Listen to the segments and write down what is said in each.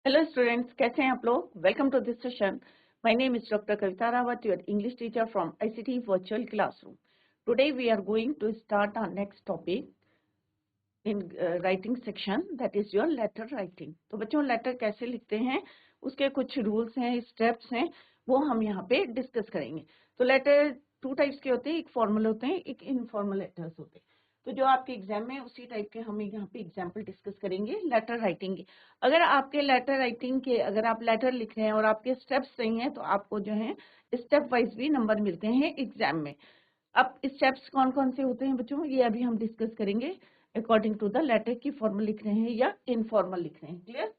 Hello students, कैसे हैं आप लोग? Welcome to this session. My name is Dr. Kavita Rawat, your English teacher from ICT Virtual Classroom. Today we are going to start our next topic in writing section, that is your letter writing. तो बच्चों letter कैसे लिखते हैं, उसके कुछ rules हैं, steps हैं, वो हम यहाँ पे डिस्कस करेंगे. तो लेटर टू टाइप्स के होते हैं, एक फॉर्मल होते हैं, एक इनफॉर्मल लेटर्स होते हैं. तो जो आपके एग्जाम में उसी टाइप के हम यहाँ पे एग्जाम्पल डिस्कस करेंगे लेटर राइटिंग के. अगर आपके लेटर राइटिंग के अगर आप लेटर लिख रहे हैं और आपके स्टेप्स सही हैं तो आपको जो है स्टेप वाइज भी नंबर मिलते हैं एग्जाम में. अब स्टेप्स कौन कौन से होते हैं बच्चों, ये अभी हम डिस्कस करेंगे अकॉर्डिंग टू द लेटर की फॉर्मल लिख रहे हैं या इनफॉर्मल लिख रहे हैं. क्लियर?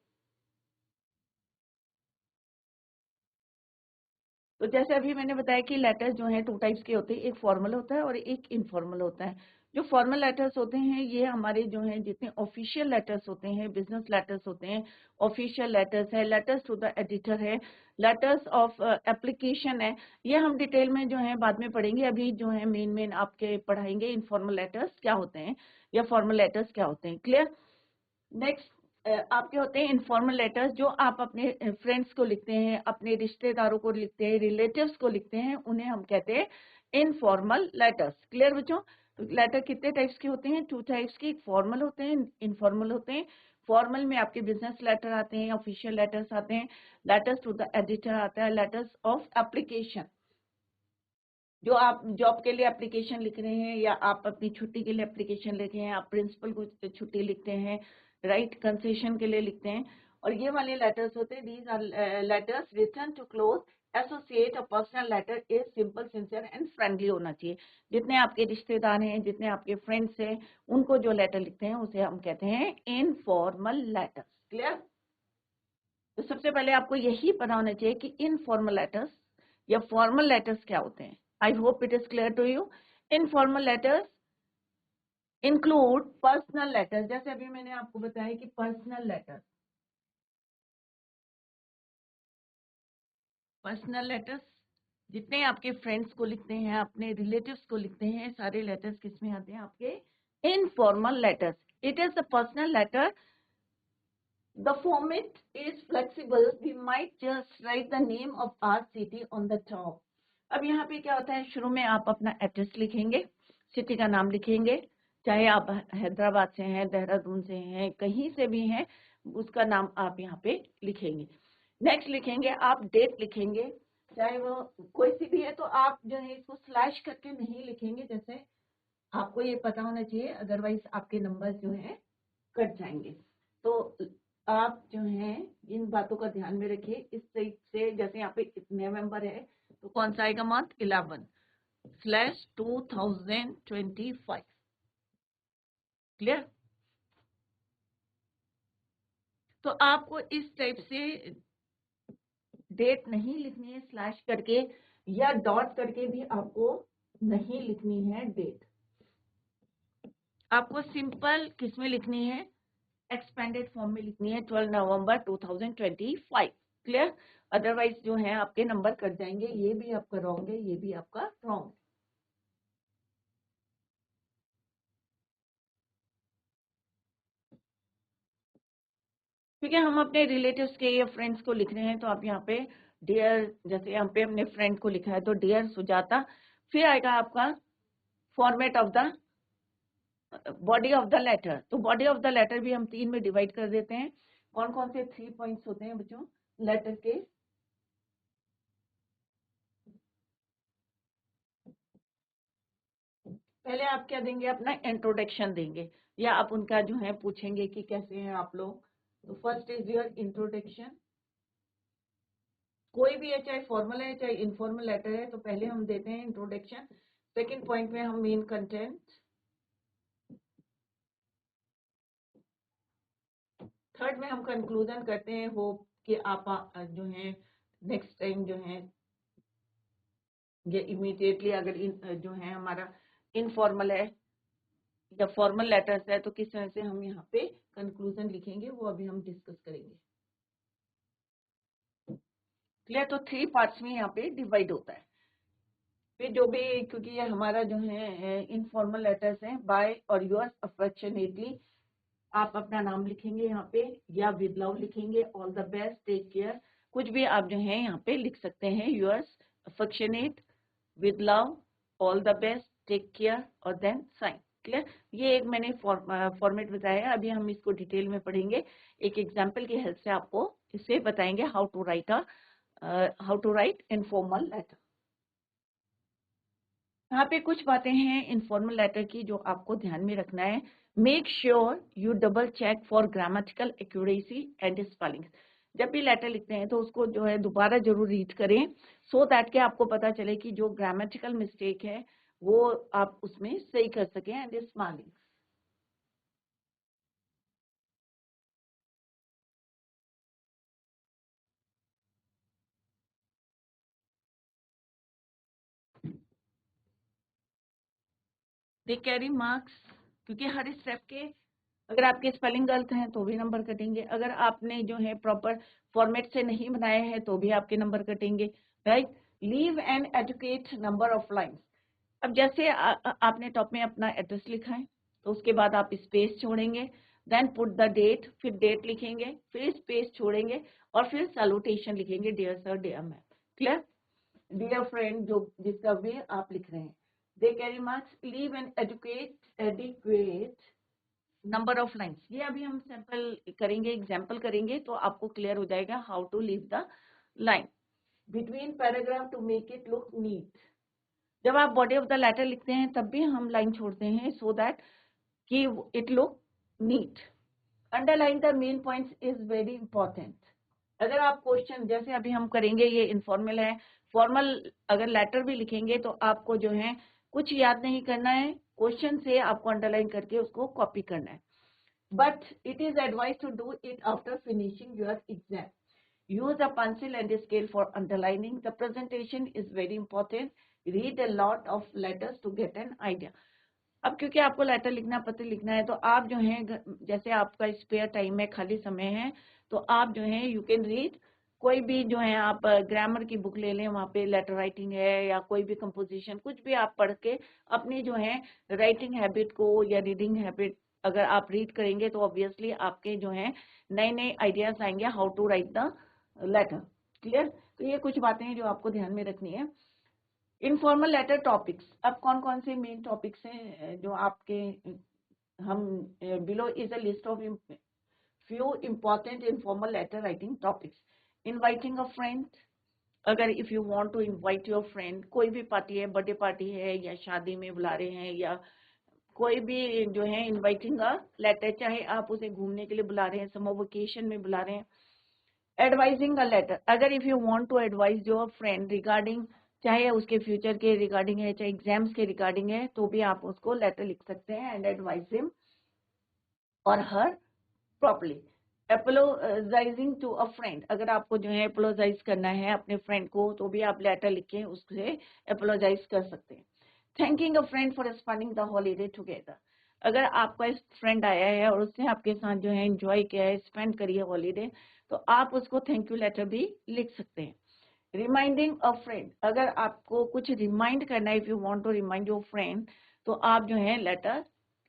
तो जैसे अभी मैंने बताया कि लेटर्स जो हैं टू टाइप्स के होते हैं, एक फॉर्मल होता है और एक इनफॉर्मल होता है. जो फॉर्मल लेटर्स होते हैं ये हमारे जो हैं जितने ऑफिशियल लेटर्स होते हैं, बिजनेस लेटर्स होते हैं, ऑफिशियल लेटर्स है, लेटर्स टू द एडिटर है, लेटर्स ऑफ एप्लीकेशन है, ये हम डिटेल में जो है बाद में पढ़ेंगे. अभी जो है मेन आपके पढ़ाएंगे इनफॉर्मल लेटर्स क्या होते हैं या फॉर्मल लेटर्स क्या होते हैं. क्लियर? नेक्स्ट आपके होते हैं इनफॉर्मल लेटर्स जो आप अपने फ्रेंड्स को लिखते हैं, अपने रिश्तेदारों को लिखते हैं, रिलेटिव्स को लिखते हैं, उन्हें हम कहते हैं इनफॉर्मल लेटर्स. क्लियर बच्चों? तो लेटर कितने टाइप्स के होते हैं? टू टाइप्स के, फॉर्मल होते हैं, इनफॉर्मल होते हैं. फॉर्मल में आपके बिजनेस लेटर आते हैं, ऑफिशियल लेटर्स आते हैं, लेटर्स टू द एडिटर आता है, लेटर्स ऑफ एप्लीकेशन जो आप जॉब के लिए एप्लीकेशन लिख रहे हैं या आप अपनी छुट्टी के लिए एप्लीकेशन लिख रहे हैं, आप प्रिंसिपल को छुट्टी लिखते हैं, राइट कंसेशन के लिए लिखते हैं. और ये वाले लेटर्स होते हैं, these are letters written to close associate और personal letter is simple, sincere and friendly होना चाहिए. जितने आपके रिश्तेदार हैं, जितने आपके फ्रेंड्स हैं, उनको जो लेटर लिखते हैं उसे हम कहते हैं इनफॉर्मल लेटर्स. क्लियर? तो सबसे पहले आपको यही पता होना चाहिए कि इनफॉर्मल लेटर्स या फॉर्मल लेटर्स क्या होते हैं. I hope it is clear to you. Informal letters include personal letters. जैसे अभी मैंने आपको बताया कि personal letters जितने आपके फ्रेंड्स को लिखते हैं, अपने रिलेटिव्स को लिखते हैं, सारे लेटर्स किस में आते हैं? आपके informal letters. It is a personal letter. The format is flexible. We might just write the name of our city on the top. अब यहाँ पे क्या होता है, शुरू में आप अपना एड्रेस लिखेंगे, सिटी का नाम लिखेंगे, चाहे आप हैदराबाद से हैं, देहरादून से हैं, कहीं से भी हैं, उसका नाम आप यहाँ पे लिखेंगे. नेक्स्ट लिखेंगे आप डेट लिखेंगे, चाहे वो कोई सी भी है तो आप जो है इसको स्लैश करके नहीं लिखेंगे, जैसे आपको ये पता होना चाहिए, अदरवाइज आपके नंबर जो है कट जाएंगे. तो आप जो है इन बातों का ध्यान में रखिए. इस टाइप से जैसे यहाँ पे नवंबर है तो कौन सा आएगा? मंथ 11/2025. क्लियर? तो आपको इस टाइप से डेट नहीं लिखनी है स्लैश करके या डॉट करके भी आपको नहीं लिखनी है डेट. आपको सिंपल किसमें लिखनी है? एक्सपेंडेड फॉर्म में लिखनी है 12 नवंबर 2025. क्लियर? अदरवाइज जो है आपके नंबर कट जाएंगे. ये भी आपका रॉन्ग है, ये भी आपका रॉन्ग है. क्योंकि हम अपने रिलेटिव्स के या फ्रेंड्स को लिख रहे हैं तो आप यहाँ पे डियर, जैसे यहाँ पे हमने फ्रेंड को लिखा है तो डियर सुजाता, फिर आएगा आपका format of the body of the letter. तो बॉडी ऑफ द लेटर भी हम 3 में डिवाइड कर देते हैं. कौन कौन से 3 पॉइंट्स होते हैं बच्चों लेटर के? पहले आप क्या देंगे? अपना इंट्रोडक्शन देंगे या आप उनका जो है पूछेंगे कि कैसे हैं आप लोग. तो फर्स्ट इज योर इंट्रोडक्शन. कोई भी है, चाहे फॉर्मल है चाहे इनफॉर्मल लेटर है, तो पहले हम देते हैं इंट्रोडक्शन. सेकंड पॉइंट में हम मेन कंटेंट, थर्ड में हम कंक्लूजन करते हैं. होप कि आप जो है नेक्स्ट टाइम जो है ये इमीडिएटली अगर जो है हमारा इनफॉर्मल है या फॉर्मल लेटर्स है तो किस तरह से हम यहाँ पे कंक्लूजन लिखेंगे वो अभी हम डिस्कस करेंगे. क्लियर? तो 3 पार्ट्स में यहाँ पे डिवाइड होता है. फिर जो भी, क्योंकि ये हमारा जो है इनफॉर्मल लेटर्स हैं, बाय और योर्स अफेक्शनेटली आप अपना नाम लिखेंगे यहाँ पे, या विद लव लिखेंगे, all the best, take care, कुछ भी आप जो है यहाँ पे लिख सकते हैं, yours affectionate, with love, all the best, take care, और देन साइन। क्लियर? ये एक मैंने फॉर्मेट बताया है, अभी हम इसको डिटेल में पढ़ेंगे, एक एग्जाम्पल की हेल्प से आपको इसे बताएंगे how to write informal letter. यहाँ पे कुछ बातें हैं इनफॉर्मल लेटर की जो आपको ध्यान में रखना है। Make sure you double check for grammatical accuracy and spelling. जब भी लेटर लिखते हैं तो उसको जो है दोबारा जरूर रीड करें, सो दैट के आपको पता चले कि जो ग्रामेटिकल मिस्टेक है वो आप उसमें सही कर सकें, and spelling. They carry marks, क्योंकि हर स्टेप के अगर आपके स्पेलिंग गलत हैं तो भी नंबर कटेंगे, अगर आपने जो है प्रॉपर फॉर्मेट से नहीं बनाए हैं तो भी आपके नंबर कटेंगे, right? Leave and educate number of lines. अब जैसे आपने टॉप में अपना एड्रेस लिखा है तो उसके बाद आप स्पेस छोड़ेंगे, देन पुट द डेट, फिर डेट लिखेंगे, फिर स्पेस छोड़ेंगे, और फिर सैल्यूटेशन लिखेंगे, dear sir, dear ma'am. Clear? Dear friend, जो जिसका वे आप लिख रहे हैं, they carry marks, leave and educate adequate number of lines. ये अभी हम सैंपल करेंगे, एग्जाम्पल करेंगे, तो आपको क्लियर हो जाएगा how to leave the line between paragraph to make it look neat. जब आप बॉडी ऑफ द लेटर लिखते हैं तब भी हम लाइन छोड़ते हैं, सो दैट कि it look neat. Underline the main points is very important. अगर आप क्वेश्चन, जैसे अभी हम करेंगे, ये इनफॉर्मल है, फॉर्मल अगर लेटर भी लिखेंगे तो आपको जो है कुछ याद नहीं करना है, क्वेश्चन से आपको अंडरलाइन करके उसको कॉपी करना है, but it is advised to do it after finishing your exam. Use a pencil and a scale for underlining. The presentation is very important. Read a lot of letters to get an idea. अब क्योंकि आपको letter लिखना, पत्र लिखना है, तो आप जो है जैसे आपका स्पेयर टाइम है, खाली समय है, तो आप जो है यू कैन रीड कोई भी जो है, आप ग्रामर की बुक ले लें, वहाँ पे लेटर राइटिंग है, या कोई भी कंपोजिशन, कुछ भी आप पढ़ के अपनी जो है राइटिंग हैबिट को या रीडिंग हैबिट अगर आप रीड करेंगे तो ऑब्वियसली आपके जो है नए नए आइडियाज आएंगे how to write the letter. Clear? तो ये कुछ बातें हैं जो आपको ध्यान में रखनी है। इनफॉर्मल लेटर टॉपिक्स, अब कौन कौन से मेन टॉपिक्स हैं जो आपके, हम below is a list of few important informal letter writing topics. Inviting a friend, अगर if you want to invite your friend, कोई भी पार्टी है, बर्थडे पार्टी है, या शादी में बुला रहे हैं, या कोई भी जो है इनवाइटिंग अ लेटर, चाहे आप उसे घूमने के लिए बुला रहे हैं, समर वेकेशन में बुला रहे हैं। एडवाइजिंग अ लेटर, अगर if you want to advise your friend regarding, चाहे उसके फ्यूचर के रिगार्डिंग है, चाहे एग्जाम्स के रिगार्डिंग है, तो भी आप उसको लेटर लिख सकते हैं, एंड एडवाइज हिम और हर प्रॉपरली। एपोलोजाइजिंग टू अ फ्रेंड, अगर आपको जो है एपोलोजाइज करना है अपने फ्रेंड को, तो भी आप लेटर लिख के उससे एपोलोजाइज कर सकते हैं। Thanking a friend for spending the holiday together, अगर आपका फ्रेंड आया है और उसने आपके साथ जो है एंजॉय किया है, स्पेंड करी है हॉलीडे, तो आप उसको थैंक यू लेटर भी लिख सकते हैं। रिमाइंडिंग अ फ्रेंड, अगर आपको कुछ रिमाइंड करना है, if you want to remind your friend, तो आप जो है लेटर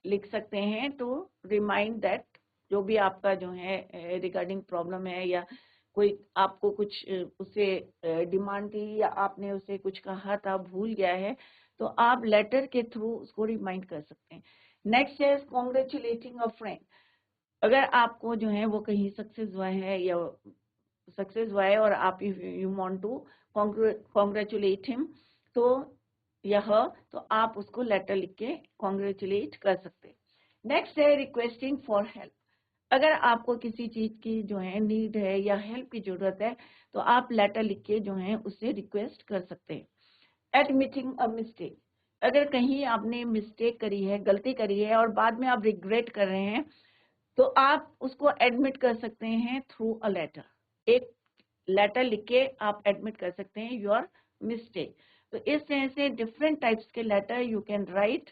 लिख सकते हैं टू रिमाइंड दैट, जो भी आपका जो है रिगार्डिंग प्रॉब्लम है, या कोई आपको कुछ उससे डिमांड थी, या आपने उससे कुछ कहा था, भूल गया है, तो आप लेटर के थ्रू उसको रिमाइंड कर सकते हैं। नेक्स्ट है कॉन्ग्रेचुलेटिंग अ फ्रेंड, अगर आपको जो है वो कहीं सक्सेस हुआ है, या सक्सेस हुआ है और आप you want to congratulate him, तो यह, तो आप उसको लेटर लिख के कॉन्ग्रेचुलेट कर सकते हैं। नेक्स्ट है रिक्वेस्टिंग फॉर हेल्प, अगर आपको किसी चीज की जो है नीड है या हेल्प की जरूरत है, तो आप लेटर लिख के जो है उससे रिक्वेस्ट कर सकते हैं। एडमिटिंग अ मिस्टेक, अगर कहीं आपने मिस्टेक करी है, गलती करी है, और बाद में आप रिग्रेट कर रहे हैं, तो आप उसको एडमिट कर सकते हैं थ्रू अ लेटर। एक लेटर लिख के आप एडमिट कर सकते हैं योर मिस्टेक। तो इस तरह से डिफरेंट टाइप्स के letter you can write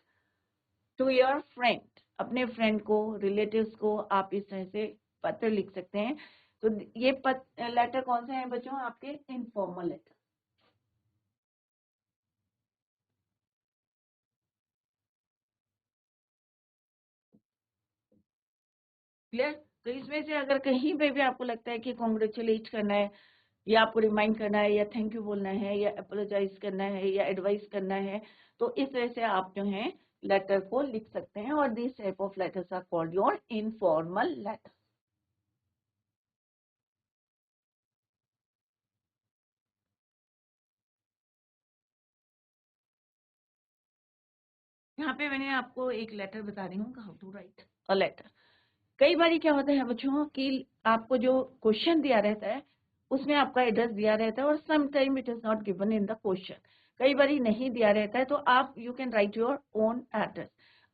to your friend, अपने फ्रेंड को, रिलेटिव्स को आप इस तरह से पत्र लिख सकते हैं। तो ये लेटर कौन से हैं बच्चों? आपके इनफॉर्मल लेटर। क्लियर? तो इसमें से अगर कहीं पे भी आपको लगता है कि कॉन्ग्रेचुलेट करना है, या आपको रिमाइंड करना है, या थैंक यू बोलना है, या अपोलोजाइज करना है, या एडवाइस करना है, तो इस तरह से आप जो है लेटर को लिख सकते हैं, और this type of letters are called your informal letter. यहाँ पे मैंने आपको एक लेटर बता रही हूँ, how to write a letter. कई बार क्या होता है बच्चों कि आपको जो क्वेश्चन दिया रहता है उसमें आपका एड्रेस दिया रहता है, और some time it is not given in the question. कई बार नहीं दिया रहता है, तो आप you can write your own address.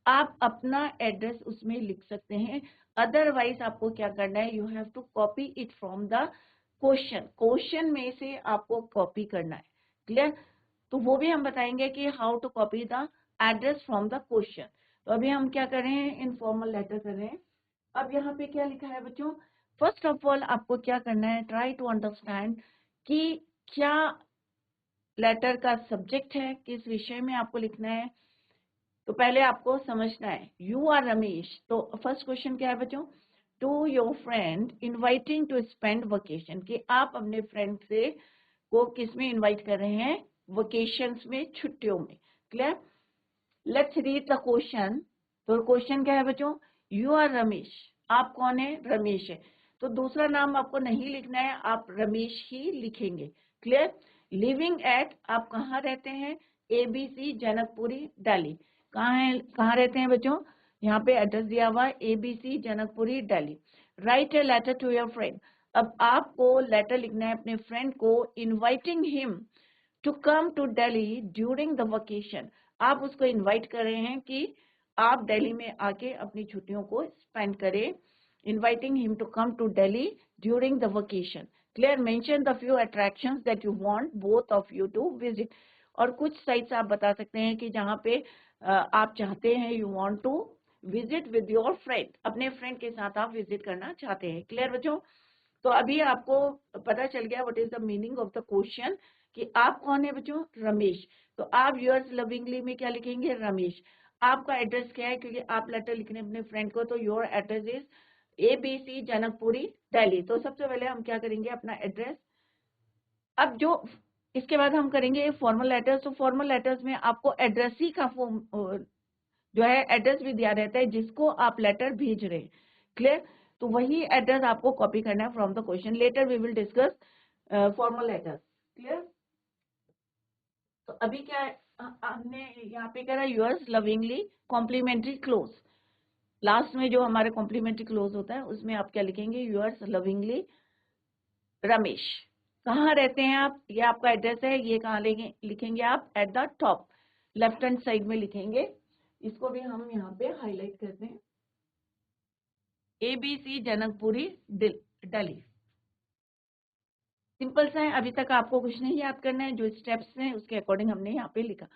आप अपना एड्रेस उसमें लिख सकते हैं। अदरवाइज आपको क्या करना है, you have to copy it from the question. Question में से आपको कॉपी करना है। क्लियर? तो वो भी हम बताएंगे कि how to copy the address from the question. तो अभी हम क्या कर रहे हैं, इनफॉर्मल लेटर कर रहे हैं। अब यहाँ पे क्या लिखा है बच्चों, फर्स्ट ऑफ ऑल आपको क्या करना है, ट्राई टू अंडरस्टैंड कि क्या लेटर का सब्जेक्ट है, किस विषय में आपको लिखना है। तो पहले आपको समझना है, यू आर रमेश। तो फर्स्ट क्वेश्चन क्या है बच्चों, to your friend inviting to spend vacation, कि आप अपने फ्रेंड से को किस में इनवाइट कर रहे हैं, वेकेशंस में, छुट्टियों में। Clear? Let's read the question. तो क्वेश्चन क्या है बच्चों, यू आर रमेश, आप कौन है, रमेश है। तो दूसरा नाम आपको नहीं लिखना है, आप रमेश ही लिखेंगे। क्लियर? लिविंग एट, आप कहाँ रहते हैं, ABC जनकपुरी दिल्ली। कहाँ है, कहाँ रहते हैं बच्चों, यहाँ पे एड्रेस दिया हुआ है, ABC Janakpuri Delhi. Write a letter to your friend. अब आपको लेटर लिखना है अपने फ्रेंड को, inviting him to come to Delhi during the vacation. आप उसको इनवाइट कर रहे हैं कि आप दिल्ली में आके अपनी छुट्टियों को स्पेंड करें। Inviting him to come to Delhi during the vacation. Clear? Mention the few attractions that you want both of you to visit. और कुछ साइट्स आप बता सकते हैं कि जहाँ पे आप चाहते हैं, you want to visit with your friend, अपने फ्रेंड के साथ आप विजिट करना चाहते हैं। क्लियर बच्चों? तो अभी आपको पता चल गया what is the meaning of the question, कि आप कौन है बच्चों, रमेश। तो आप योर्स लविंगली में क्या लिखेंगे, रमेश। आपका एड्रेस क्या है, क्योंकि आप लेटर लिखने अपने फ्रेंड को, तो your address is ABC Janakpuri Delhi. तो सबसे पहले हम क्या करेंगे, अपना एड्रेस। अब जो इसके बाद हम करेंगे फॉर्मल लेटर्स। तो फॉर्मल लेटर्स में आपको एड्रेस ही का फॉर्म जो है, एड्रेस भी दिया रहता है जिसको आप लेटर भेज रहे हैं। क्लियर? तो वही एड्रेस आपको कॉपी करना है from the question. Letter we will discuss formal letters. Clear? तो अभी क्या है, हमने यहाँ पे करा yours lovingly complimentary close. Last में जो हमारे कॉम्प्लीमेंट्री क्लोज होता है उसमें आप क्या लिखेंगे, यूअर्स लविंगली रमेश। कहाँ रहते हैं आप, ये आपका एड्रेस है, ये कहाँ लिखेंगे आप, at the top left hand side में लिखेंगे। इसको भी हम यहाँ पे हाईलाइट करते हैं, ABC जनकपुरी दिल्ली। सिंपल सा है, अभी तक आपको कुछ नहीं याद करना है, जो स्टेप्स हैं उसके अकॉर्डिंग हमने यहाँ पे लिखा।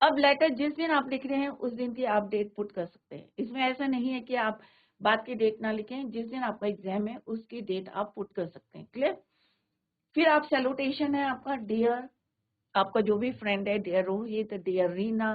अब लेटर जिस दिन आप लिख रहे हैं उस दिन की आप डेट पुट कर सकते हैं। इसमें ऐसा नहीं है कि आप बाद की डेट ना लिखें, जिस दिन आपका एग्जाम है उसकी डेट आप पुट कर सकते हैं। क्लियर? फिर आप सैल्यूटेशन है आपका, डियर, आपका जो भी फ्रेंड है, डियर रोहित, डियर रीना।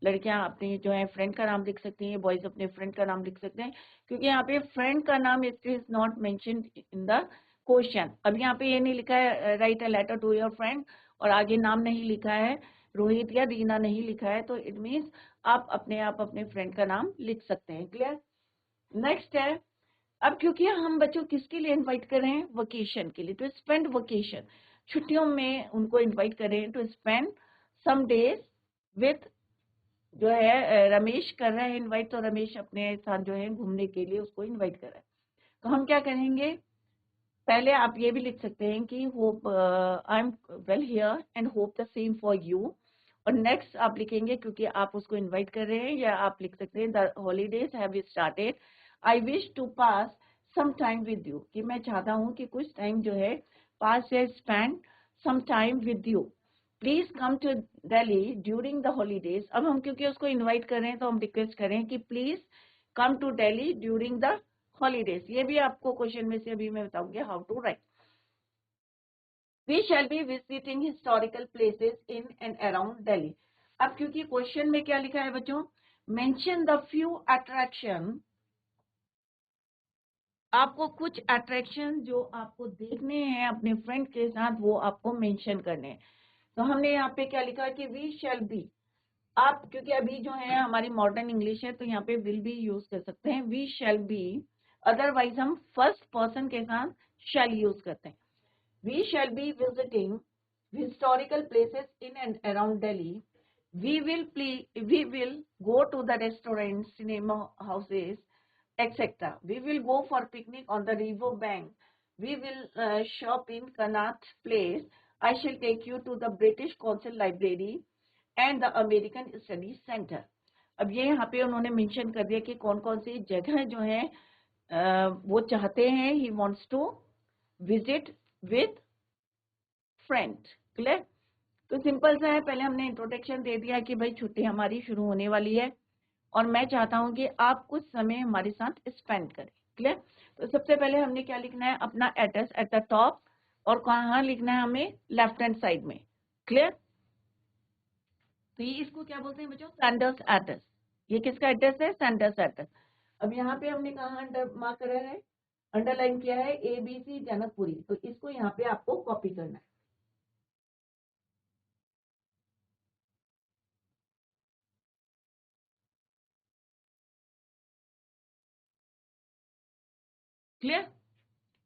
लड़कियां अपने जो है फ्रेंड का नाम लिख सकती हैं, बॉयज अपने फ्रेंड का नाम लिख सकते हैं, क्योंकि यहाँ पे फ्रेंड का नाम it is not mentioned in the question. अब यहाँ पे ये नहीं लिखा है write a letter to your friend, और आगे नाम नहीं लिखा है, रोहित या रीना नहीं लिखा है, तो इट मीन्स आप अपने फ्रेंड का नाम लिख सकते हैं। क्लियर? नेक्स्ट है, अब क्योंकि हम बच्चों किसके लिए इनवाइट कर रहे हैं, वेकेशन के लिए, टू स्पेंड वेकेशन, छुट्टियों में उनको इनवाइट कर रहे हैं, to spend some days with, जो है रमेश कर रहा है इनवाइट, तो रमेश अपने साथ जो है घूमने के लिए उसको इनवाइट कर रहा है। तो हम क्या करेंगे, पहले आप ये भी लिख सकते हैं कि hope I am well here and hope the same for you. और नेक्स्ट आप लिखेंगे, क्योंकि आप उसको इनवाइट कर रहे हैं, या आप लिख सकते हैं the holidays have started, I wish to pass some time with you, कि मैं चाहता हूँ कि कुछ टाइम जो है पास या spend some time with you, please come to Delhi during the holidays. अब हम क्योंकि उसको इनवाइट कर रहे हैं तो हम रिक्वेस्ट करें कि please come to Delhi during the holidays. ये भी आपको क्वेश्चन में से अभी मैं बताऊंगी how to write. We shall be visiting historical places in and around Delhi. अब क्योंकि क्वेश्चन में क्या लिखा है बच्चों, मेंशन द फ्यू अट्रैक्शन आपको कुछ अट्रैक्शन जो आपको देखने हैं अपने फ्रेंड के साथ, वो आपको मेंशन करने हैं। तो हमने यहाँ पे क्या लिखा कि वी शैल बी। आप क्योंकि अभी जो है हमारी मॉडर्न इंग्लिश है, तो यहाँ पे विल बी यूज कर सकते हैं, वी शैल बी। अदरवाइज हम फर्स्ट पर्सन के साथ शैल यूज करते हैं। We shall be visiting historical places in and around Delhi. We will go to the restaurants, cinema houses, etc. We will go for picnic on the river bank. We will shop in Connaught Place. I shall take you to the British Council Library and the American Studies Center. अब ये यहाँ पे उन्होंने mention कर दिया कि कौन कौन सी जगह जो है वो चाहते हैं, he wants to visit with friend. Clear? तो सिंपल सा है, पहले हमने इंट्रोडक्शन दे दिया कि भाई छुट्टी हमारी शुरू होने वाली है और मैं चाहता हूं कि आप कुछ समय हमारे साथ स्पेंड करें। क्लियर? तो सबसे पहले हमने क्या लिखना है, अपना एड्रेस एट द टॉप, और कहाँ लिखना है हमें, लेफ्ट हैंड साइड में। क्लियर? तो ये इसको क्या बोलते हैं बच्चों, सेंडर्स एड्रेस। ये किसका एड्रेस है, सेंडर्स एड्रेस। अब यहाँ पे हमने कहा अंडर मार्क करा है, अंडरलाइन किया है, ABC जनकपुरी। तो इसको यहाँ पे आपको कॉपी करना है। क्लियर?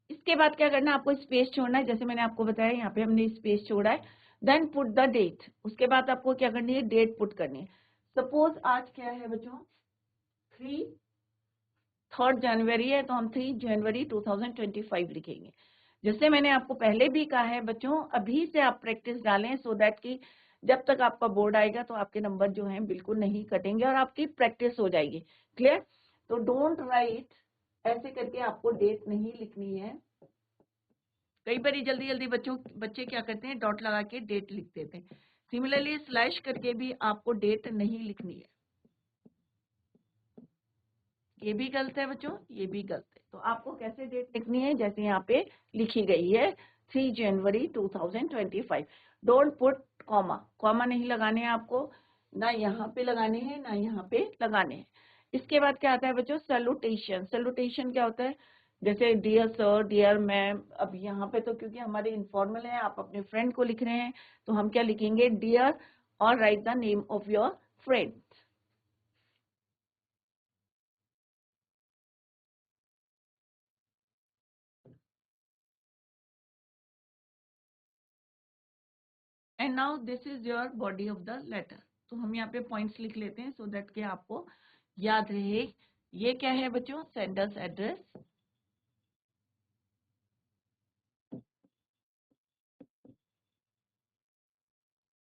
इसके बाद क्या करना है, आपको स्पेस छोड़ना है, जैसे मैंने आपको बताया यहाँ पे हमने स्पेस छोड़ा है। देन पुट द डेट, उसके बाद आपको क्या करनी है, डेट पुट करनी है। सपोज आज क्या है बच्चों, 3 जनवरी है, तो हम 3 जनवरी 2025 लिखेंगे। जैसे मैंने आपको पहले भी कहा है बच्चों, अभी से आप प्रैक्टिस डालें, सो दैट कि जब तक आपका बोर्ड आएगा तो आपके नंबर जो हैं बिल्कुल नहीं कटेंगे और आपकी प्रैक्टिस हो जाएगी। क्लियर? तो डोंट राइट, ऐसे करके आपको डेट नहीं लिखनी है। कई बार जल्दी जल्दी बच्चे क्या करते हैं, डॉट लगा के डेट लिख देते हैं। सिमिलरली स्लैश करके भी आपको डेट नहीं लिखनी है। ये भी गलत है बच्चों, ये भी गलत है। तो आपको कैसे डेट लिखनी है, जैसे यहाँ पे लिखी गई है 3 जनवरी 2025। डोंट पुट कॉमा, कॉमा नहीं लगाने हैं आपको, ना यहाँ पे लगाने हैं ना यहाँ पे लगाने हैं। इसके बाद क्या आता है बच्चों, सैल्यूटेशन। सैल्यूटेशन क्या होता है, जैसे डियर सर, डियर मैम। अब यहाँ पे तो क्योंकि हमारे इनफॉर्मल है, आप अपने फ्रेंड को लिख रहे हैं, तो हम क्या लिखेंगे, डियर, और write the name of your friend. And now this is your body of the letter. तो हम यहाँ पे पॉइंट्स लिख लेते हैं, सो दैट कि आपको याद रहे। ये क्या है बच्चों, सेंडर्स एड्रेस।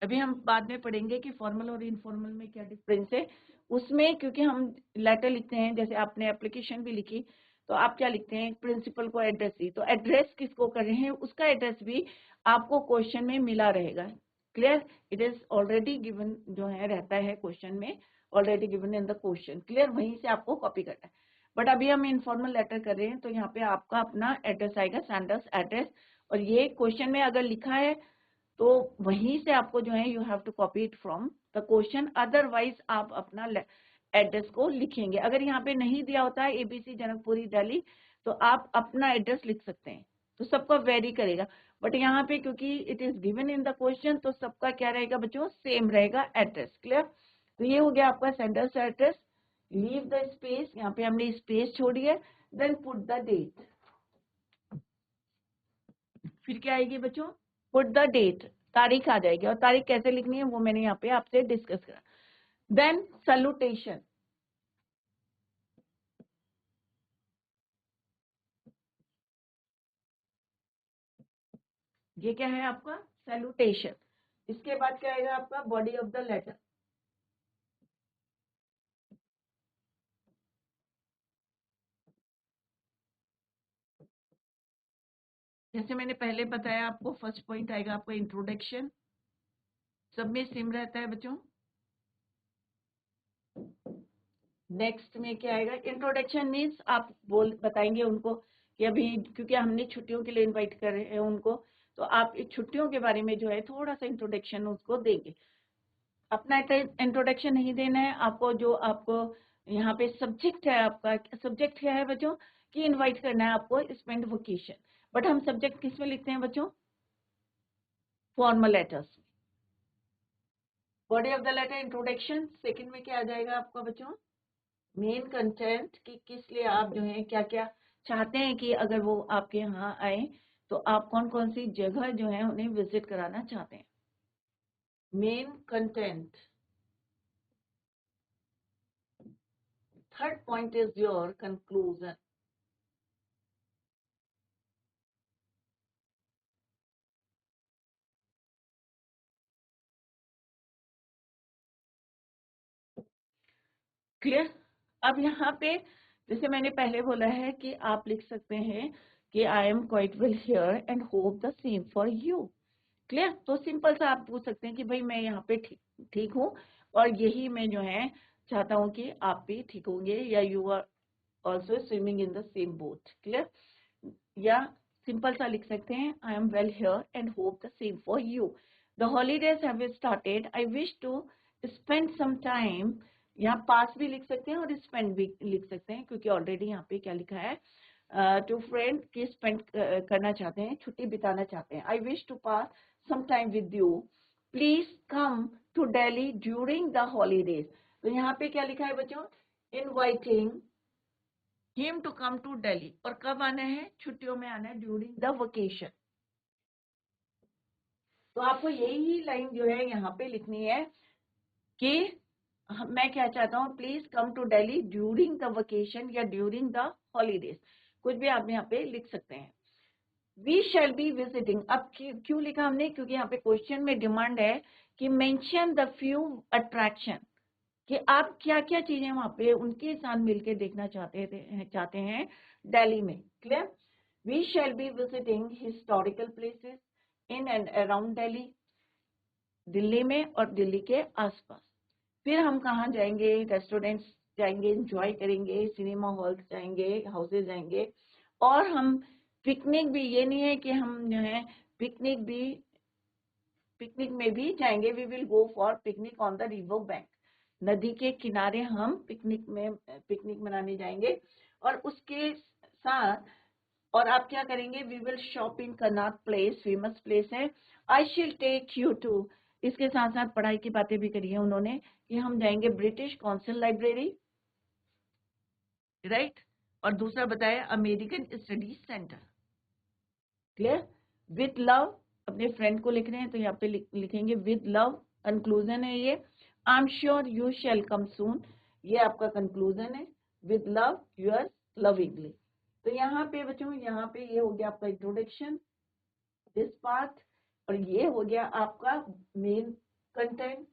अभी हम बाद में पढ़ेंगे कि फॉर्मल और इनफॉर्मल में क्या डिफरेंस है। उसमें क्योंकि हम लेटर लिखते हैं, जैसे आपने एप्लीकेशन भी लिखी, तो आप क्या लिखते हैं, प्रिंसिपल को एड्रेस दी, तो एड्रेस किसको कर रहे हैं, उसका एड्रेस भी आपको क्वेश्चन में मिला रहेगा। Clear? It is already given जो है रहता है क्वेश्चन में, already given in the question. Clear? वहीं से आपको कॉपी करना है। बट अभी हम इनफॉर्मल लेटर कर रहे हैं, तो यहाँ पे आपका अपना एड्रेस आएगा, सैंडर्स एड्रेस। और ये क्वेश्चन में अगर लिखा है तो वहीं से आपको जो है, you have to copy it from the question. Otherwise आप अपना एड्रेस को लिखेंगे। अगर यहाँ पे नहीं दिया होता है ABC जनकपुरी दिल्ली, तो आप अपना एड्रेस लिख सकते हैं, तो सबका वेरी करेगा। बट यहाँ पे क्योंकि it is given in the question, तो सबका क्या रहेगा बच्चों, सेम रहेगा एड्रेस। क्लियर? तो ये हो गया आपका sender's address. Leave the space, यहाँ पे हमने स्पेस छोड़ी है। Then put the date. फिर क्या आएगी बच्चों, पुट द डेट, तारीख आ जाएगी। और तारीख कैसे लिखनी है वो मैंने यहाँ पे आपसे डिस्कस करा। Then salutation. ये क्या है आपका, सैल्यूटेशन। इसके बाद क्या आएगा आपका, बॉडी ऑफ द लेटर। जैसे मैंने पहले बताया आपको, फर्स्ट पॉइंट आएगा आपका इंट्रोडक्शन। सब में सेम रहता है बच्चों। नेक्स्ट में क्या आएगा, इंट्रोडक्शन मीन्स आप बताएंगे उनको कि अभी क्योंकि हमने छुट्टियों के लिए इनवाइट कर रहे हैं उनको, तो आप इस छुट्टियों के बारे में जो है थोड़ा सा इंट्रोडक्शन उसको देंगे। अपना इंट्रोडक्शन नहीं देना है आपको। जो आपको यहाँ पे सब्जेक्ट है, आपका सब्जेक्ट क्या है बच्चों, कि इनवाइट करना है आपको स्पेंड वेकेशन, बट हम सब्जेक्ट किस में लिखते हैं बच्चों? Formal letters. Body of the letter introduction, second में क्या आ जाएगा आपका बच्चों? मेन कंटेंट, कि किस लिए आप जो है क्या क्या चाहते हैं कि अगर वो आपके यहाँ आए तो आप कौन कौन सी जगह जो है उन्हें विजिट कराना चाहते हैं। Main content. Third point is your conclusion. Clear? अब यहाँ पे जैसे मैंने पहले बोला है कि आप लिख सकते हैं कि I am quite well here and hope the same for you. Clear? तो सिंपल सा आप पूछ सकते हैं कि भाई मैं यहाँ पे ठीक हूँ और यही मैं जो है चाहता हूँ कि आप भी ठीक होंगे, या you are also swimming in the same boat. Clear? या सिंपल सा लिख सकते हैं I am well here and hope the same for you. The holidays have started, I wish to spend some time. यहाँ पास भी लिख सकते हैं और स्पेंड भी लिख सकते हैं, क्योंकि ऑलरेडी यहाँ पे क्या लिखा है, टू फ्रेंड की स्पेंड करना चाहते हैं, छुट्टी बिताना चाहते हैं। I wish to pass some time with you, please come to Delhi during the holidays. तो यहाँ पे क्या लिखा है बच्चों? Inviting him to come to Delhi, और कब आना है? छुट्टियों में आना है, ड्यूरिंग द वेकेशन। तो आपको यही लाइन जो है यहाँ पे लिखनी है कि मैं क्या चाहता हूँ, please come to Delhi during the vacation या ड्यूरिंग द हॉलीडेज, कुछ भी आप यहाँ पे लिख सकते हैं। वी शैल बी विजिटिंग, अब क्यों लिखा हमने? क्योंकि यहाँ पे क्वेश्चन में डिमांड है कि मेंशन द फ्यू अट्रैक्शन, कि आप क्या क्या चीजें वहां पे उनके साथ मिलकर देखना चाहते हैं दिल्ली में। Clear? We shall be visiting historical places in and around Delhi, Delhi में और दिल्ली के आसपास। फिर हम कहाँ जाएंगे? रेस्टोरेंट्स जाएंगे, एंजॉय करेंगे, सिनेमा हॉल जाएंगे, हाउसेज जाएंगे, और हम पिकनिक भी, ये नहीं है कि हम जो है पिकनिक में भी जाएंगे। We will go for picnic on the river bank, नदी के किनारे हम पिकनिक मनाने जाएंगे। और उसके साथ और आप क्या करेंगे? We will shop in Connaught Place, famous place है। आई शिल टेक यू टू, इसके साथ साथ पढ़ाई की बातें भी करी है उन्होंने कि हम जाएंगे ब्रिटिश काउंसिल लाइब्रेरी, राइट, और दूसरा बताया American studies centre. Clear? With love, अपने फ्रेंड को लिख रहे हैं तो यहाँ पे लिखेंगे विद लव, कंक्लूजन है ये। I am sure you shall come soon, ये आपका कंक्लूजन है। With love your lovingly. तो यहाँ पे बच्चों, यहाँ पे ये हो गया आपका इंट्रोडक्शन, दिस पार्ट, और ये हो गया आपका मेन कंटेंट।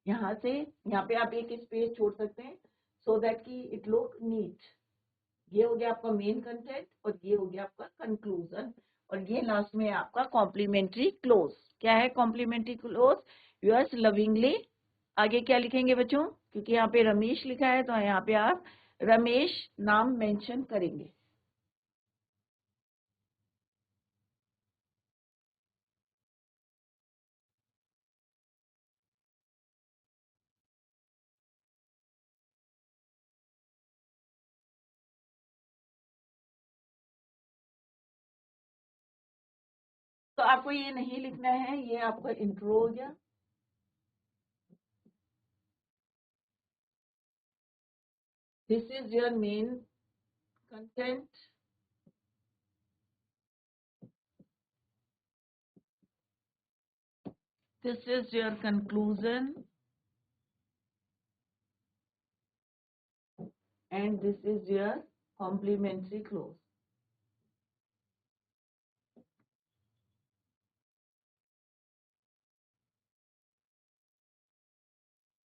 यहाँ से यहाँ पे आप एक स्पेस छोड़ सकते हैं सो दैट कि इट लुक नीट। ये हो गया आपका मेन कंटेंट और ये हो गया आपका कंक्लूजन, और ये लास्ट में आपका कॉम्प्लीमेंट्री क्लोज। क्या है कॉम्प्लीमेंट्री क्लोज? Yours lovingly. आगे क्या लिखेंगे बच्चों? क्योंकि यहाँ पे रमेश लिखा है तो यहाँ पे आप रमेश नाम मेंशन करेंगे। तो आपको ये नहीं लिखना है, ये आपका इंट्रो हो गया। This is your main content, this is your conclusion, and this is your complimentary close.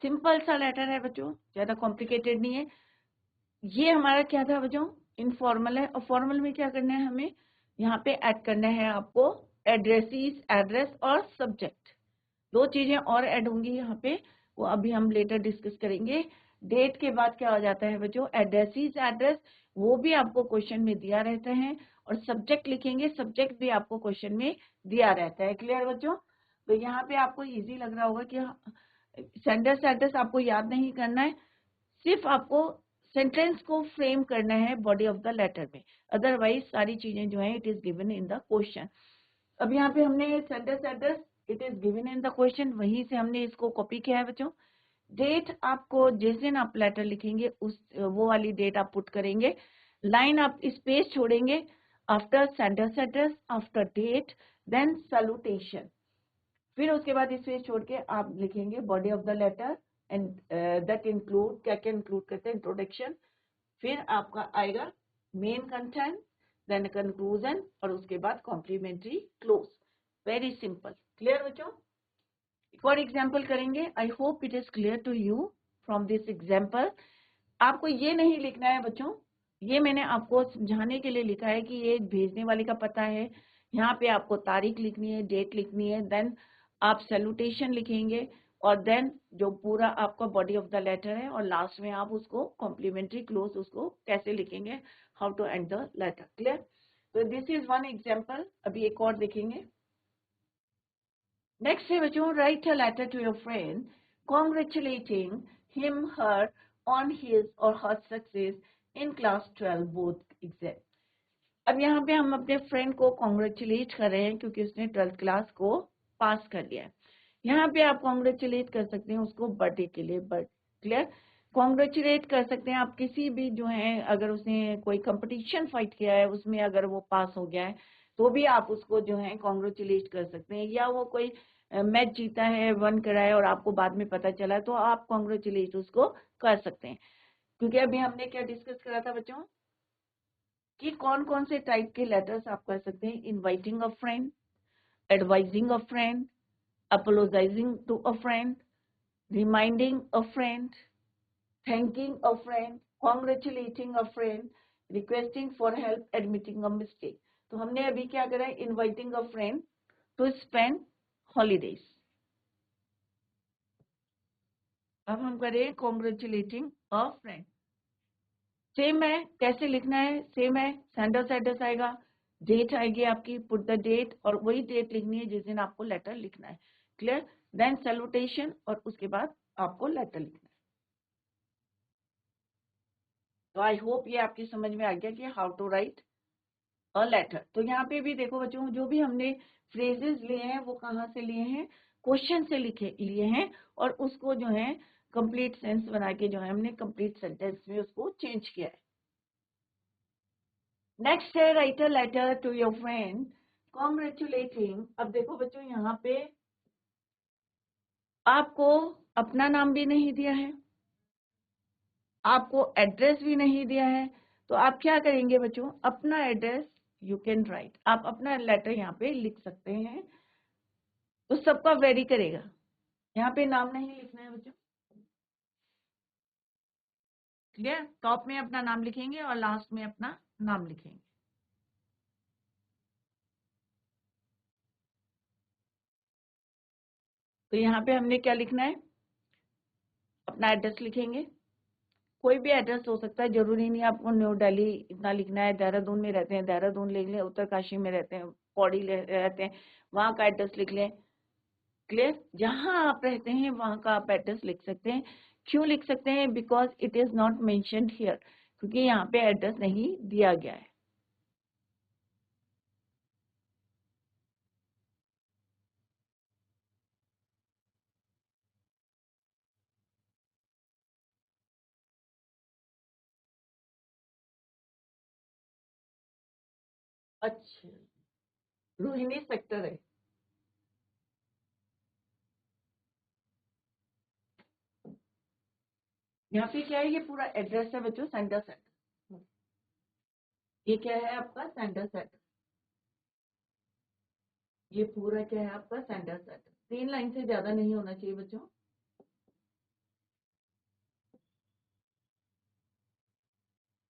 Simple सा लेटर है बच्चों, ज्यादा कॉम्प्लिकेटेड नहीं है। ये हमारा क्या था बच्चों? इनफॉर्मल है, और फॉर्मल में क्या करना है हमें? यहाँ पे ऐड करना है आपको एड्रेसीज, एड्रेस और सब्जेक्ट। दो चीजें और ऐड होंगी यहाँ पे, वो अभी हम लेटर डिस्कस करेंगे। डेट के बाद क्या हो जाता है बच्चों? एड्रेसीज, एड्रेस, वो भी आपको क्वेश्चन में दिया रहता है, और सब्जेक्ट लिखेंगे, सब्जेक्ट भी आपको क्वेश्चन में दिया रहता है। क्लियर बच्चों? तो यहाँ पे आपको इजी लग रहा होगा कि सेंडर्स एड्रेस आपको याद नहीं करना है, सिर्फ आपको सेंटेंस को फ्रेम करना है बॉडी ऑफ द लेटर में, अदरवाइज सारी चीजें जो है it is given in the question. अब यहाँ पे हमने sentence address it is given in the question, वहीं से हमने इसको कॉपी किया है बच्चों। डेट आपको जिस दिन आप लेटर लिखेंगे उस वो वाली डेट आप पुट करेंगे। लाइन आप स्पेस छोड़ेंगे after sentence address, after date, then salutation. फिर उसके बाद स्पेस छोड़ के आप लिखेंगे body of the letter and that include, क्या क्या इंक्लूड करते हैं, इंट्रोडक्शन, फिर आपका आएगा मेन कंटेंट, देन कंक्लूजन, और उसके बाद complimentary close. Very simple, clear बच्चों? एक और एग्जाम्पल करेंगे। I hope it is clear to you from this example. आपको ये नहीं लिखना है बच्चों, ये मैंने आपको समझाने के लिए लिखा है कि ये भेजने वाले का पता है। यहाँ पे आपको तारीख लिखनी है, डेट लिखनी है, देन आप सैल्यूटेशन लिखेंगे, और देन जो पूरा आपका बॉडी ऑफ द लेटर है, और लास्ट में आप उसको कॉम्प्लीमेंट्री क्लोज उसको कैसे लिखेंगे, how to end the letter. Clear? तो दिस इज वन एग्जाम्पल। अभी एक और देखेंगे। नेक्स्ट है बच्चों, write a letter to your friend congratulating him her on his or her success in class 12 board exam. अब यहाँ पे हम अपने फ्रेंड को कॉन्ग्रेचुलेट कर रहे हैं क्योंकि उसने 12th क्लास को पास कर लिया है। यहाँ पे आप कॉन्ग्रेचुलेट कर सकते हैं उसको बर्थडे के लिए, बट क्लियर, कॉन्ग्रेचुलेट कर सकते हैं आप किसी भी जो है, अगर उसने कोई कंपटीशन फाइट किया है उसमें अगर वो पास हो गया है तो भी आप उसको जो है कॉन्ग्रेचुलेट कर सकते हैं, या वो कोई मैच जीता है, वन करा है और आपको बाद में पता चला तो आप कॉन्ग्रेचुलेट उसको कर सकते हैं। क्योंकि अभी हमने क्या डिस्कस करा था बच्चों कि कौन कौन से टाइप के लेटर्स आप कर सकते हैं, inviting a friend, advising a friend, apologizing to a friend, reminding a friend, thanking a friend, congratulating a friend, requesting for help, admitting a mistake। तो हमने अभी क्या करा है, inviting a friend to spend holidays। अब हम करें congratulating a friend। Same है, कैसे लिखना है, सेम है, सेंडर्स एड्रेस आएगा, डेट आएगी आपकी, पुट द डेट, और वही डेट लिखनी है जिस दिन आपको लेटर लिखना है। क्लियर? देन सैल्यूटेशन, और उसके बाद आपको लेटर लिखना है। तो आई होप ये आपकी समझ में आ गया कि how to write a letter. तो यहाँ पे भी देखो बच्चों, जो भी हमने फ्रेजेस लिए हैं वो कहाँ से लिए हैं, क्वेश्चन से लिए हैं, और उसको जो है कंप्लीट सेंस बना के जो है हमने कंप्लीट सेंटेंस में उसको चेंज किया है। नेक्स्ट है write a letter to your friend congratulating. अब देखो बच्चों, यहाँ पे आपको अपना नाम भी नहीं दिया है, आपको एड्रेस भी नहीं दिया है, तो आप क्या करेंगे बच्चों, अपना एड्रेस यू कैन राइट, आप अपना लेटर यहाँ पे लिख सकते हैं, तो सबका वेरी करेगा। यहाँ पे नाम नहीं लिखना है बच्चों, क्लियर? टॉप में अपना नाम लिखेंगे और लास्ट में अपना नाम लिखेंगे। तो यहाँ पे हमने क्या लिखना है, अपना एड्रेस लिखेंगे। कोई भी एड्रेस हो सकता है, जरूरी नहीं आपको न्यू दिल्ली इतना लिखना है। देहरादून में रहते हैं, देहरादून लिख लें, उत्तरकाशी में रहते हैं, पौड़ी रहते हैं, वहां का एड्रेस लिख लें। क्लियर? जहां आप रहते हैं वहां का आप एड्रेस लिख सकते हैं। क्यों लिख सकते हैं? Because it is not mentioned here, क्योंकि यहाँ पे एड्रेस नहीं दिया गया है। अच्छा, रोहिणी सेक्टर है। यहाँ पे क्या है, ये पूरा एड्रेस है बच्चों, सेंटर सेक्टर। ये क्या है आपका सेंटर सेक्टर, ये पूरा क्या है आपका सेंटर सेक्टर। 3 लाइन से ज्यादा नहीं होना चाहिए बच्चों।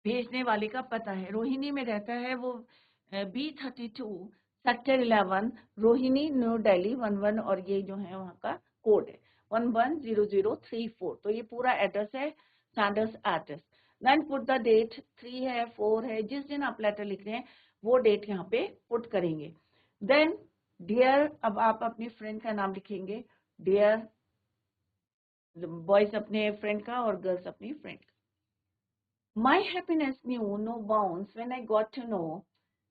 भेजने वाले का पता है, रोहिणी में रहता है वो, B32 sector 11, Rohini new Delhi 11, और ये जो है वहाँ का कोड है 110034। तो ये पूरा एड्रेस है, sender's address. Then put the date, 3 है, 4 है, जिस दिन आप लेटर लिख रहे हैं वो डेट यहाँ पे पुट करेंगे। देन डियर, अब आप अपनी फ्रेंड का नाम लिखेंगे, डियर, बॉयज अपने फ्रेंड का और गर्ल्स अपनी फ्रेंड का। My happiness knew no bounds when I got to know,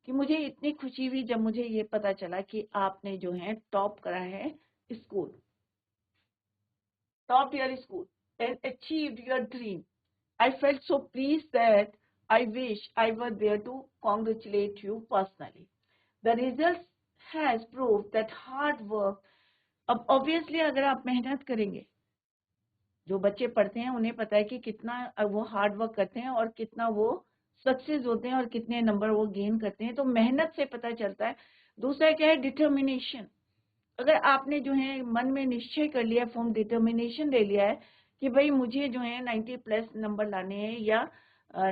कि मुझे इतनी खुशी हुई जब मुझे ये पता चला कि आपने जो है टॉप करा है school, top your school and achieved your dream. I felt so pleased that I wish I were there to congratulate you personally. The results has proved that hard work. अब obviously अगर आप मेहनत करेंगे, जो बच्चे पढ़ते हैं उन्हें पता है कि कितना वो हार्ड वर्क करते हैं और कितना वो सक्सेस होते हैं और कितने नंबर वो गेन करते हैं, तो मेहनत से पता चलता है. दूसरा क्या है, डिटर्मिनेशन. अगर आपने जो है मन में निश्चय कर लिया, फॉर्म डिटर्मिनेशन ले लिया है कि भाई मुझे जो है 90 प्लस नंबर लाने हैं या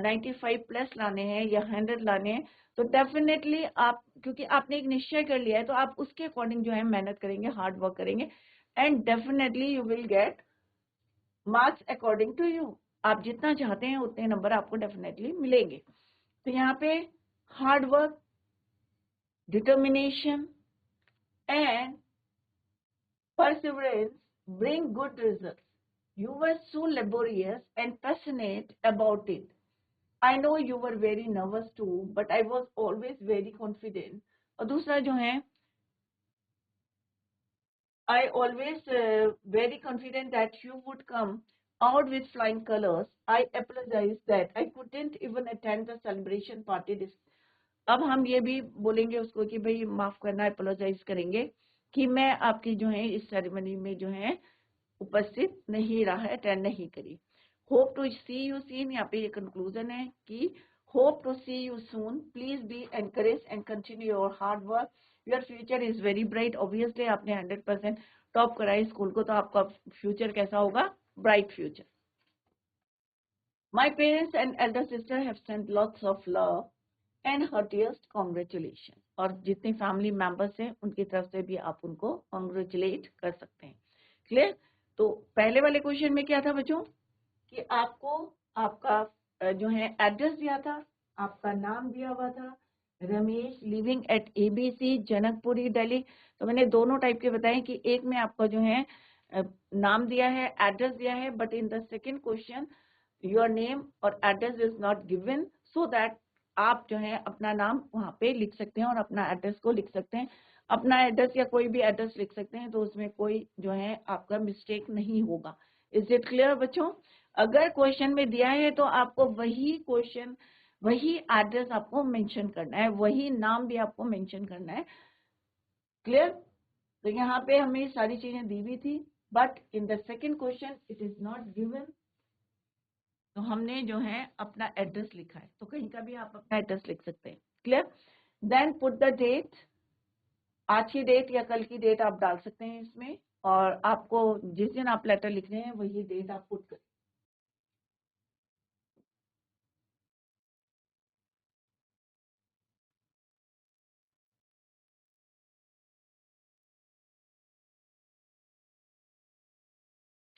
95 प्लस लाने हैं या 100 लाने हैं, तो डेफिनेटली आप, क्योंकि आपने एक निश्चय कर लिया है, तो आप उसके अकॉर्डिंग जो है मेहनत करेंगे, हार्ड वर्क करेंगे, and definitely you will get marks according to you. आप जितना चाहते हैं उतने नंबर आपको डेफिनेटली मिलेंगे. तो यहाँ पे hard work, determination and perseverance bring good results. You were so laborious and passionate about it. I know you were very nervous too, but I was always very confident. और दूसरा जो है, I always very confident that you would come out with flying colors. I apologize that I couldn't even attend the celebration party. अब हम ये भी बोलेंगे उसको कि भाई माफ करना, अपोलोजाइज करेंगे कि मैं आपकी जो है इस सेरेमनी में जो है उपस्थित नहीं रहा है, अटेंड नहीं करी. Hope to see you seen, यहाँ पे ये कंक्लूजन है कि hope to see you soon. Please be encourage and continue your hard work. Your future is very bright. Obviously आपने 100% टॉप कराई स्कूल को, तो आपका फ्यूचर कैसा होगा? Bright future. My parents and elder sister have sent lots of love and heartiest congratulation. और जितने family members हैं उनकी तरफ से भी आप उनको कॉन्ग्रेचुलेट कर सकते हैं. क्लियर? तो पहले वाले क्वेश्चन में क्या था बच्चों कि आपको आपका जो है एड्रेस दिया था, आपका नाम दिया हुआ था, Ramesh living at ABC Janakpuri Delhi. तो मैंने दोनों टाइप के बताए कि एक में आपका जो है नाम दिया है, एड्रेस दिया है, but in the second question your name और address is not given, so that आप जो है अपना नाम वहां पे लिख सकते हैं और अपना एड्रेस को लिख सकते हैं. अपना एड्रेस या कोई भी एड्रेस लिख सकते हैं, तो उसमें कोई जो है आपका मिस्टेक नहीं होगा. इज इट क्लियर बच्चों? अगर क्वेश्चन में दिया है तो आपको वही क्वेश्चन, वही एड्रेस आपको मेंशन करना है, वही नाम भी आपको मेंशन करना है. क्लियर? तो यहाँ पे हमें सारी चीजें दी हुई थी, but in the second question it is not given. तो हमने जो है अपना एड्रेस लिखा है, तो कहीं का भी आप अपना एड्रेस लिख सकते हैं. Clear? Then put the date. आज की डेट या कल की डेट आप डाल सकते हैं इसमें, और आपको जिस दिन आप लेटर लिख रहे हैं वही डेट आप पुट करें.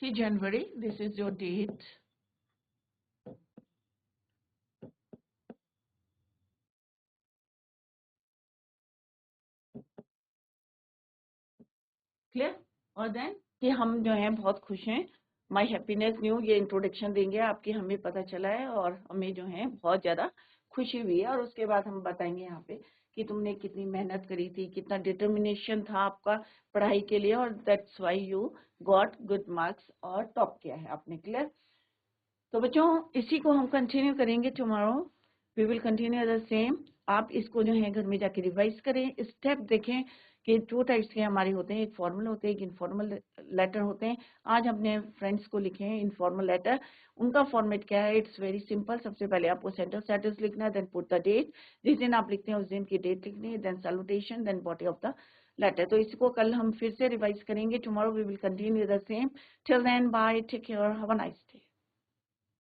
January, this is your date. Clear? और देन कि हम जो है बहुत खुश हैं, माई हैप्पीनेस न्यू, ये इंट्रोडक्शन देंगे आपकी, हमें पता चला है और हमें जो है बहुत ज़्यादा खुशी हुई है. और उसके बाद हम बताएंगे यहाँ पे कि तुमने कितनी मेहनत करी थी, कितना डिटर्मिनेशन था आपका पढ़ाई के लिए, और that's why you got good marks और टॉप किया है आपने. क्लियर? तो बच्चों इसी को हम कंटिन्यू करेंगे tomorrow. We will continue the same. आप इसको जो है घर में जाके रिवाइज करें, स्टेप देखें कि 2 टाइप्स के हमारे होते हैं, एक फॉर्मल होते हैं, एक इनफॉर्मल लेटर होते हैं. आज हमने फ्रेंड्स को लिखे हैं इनफॉर्मल लेटर. उनका फॉर्मेट क्या है? It's very simple. सबसे पहले आपको सेंटर स्टेटस लिखना है, देन पुट द डेट. जिस दिन आप लिखते हैं उस दिन की डेट लिखनी है, then salutation, then body of the letter. तो इसको कल हम फिर से रिवाइज करेंगे. Tomorrow we will continue the same. Till then bye, take care, have a nice day.